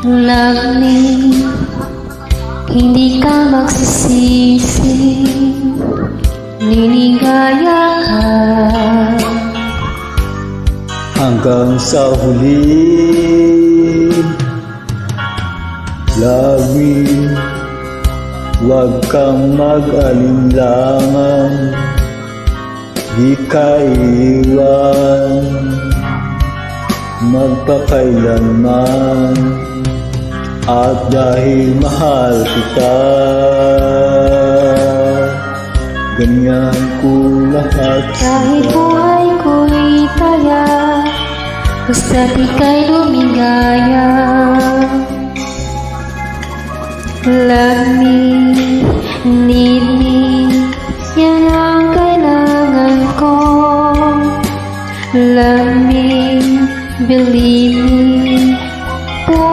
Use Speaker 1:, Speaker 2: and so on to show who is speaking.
Speaker 1: Love me, hindi ka magsisisi, niligayahan
Speaker 2: hanggang sa huli. Love me, huwag kang mag-alinlangan, di ka iiwan magpakailanman. At dahil mahal kita, ganyan ko lahat.
Speaker 1: kahit buhay ko'y taya, basta't ika'y lumigaya. Love me, need me, yan ang kailangan ko. Love me, believe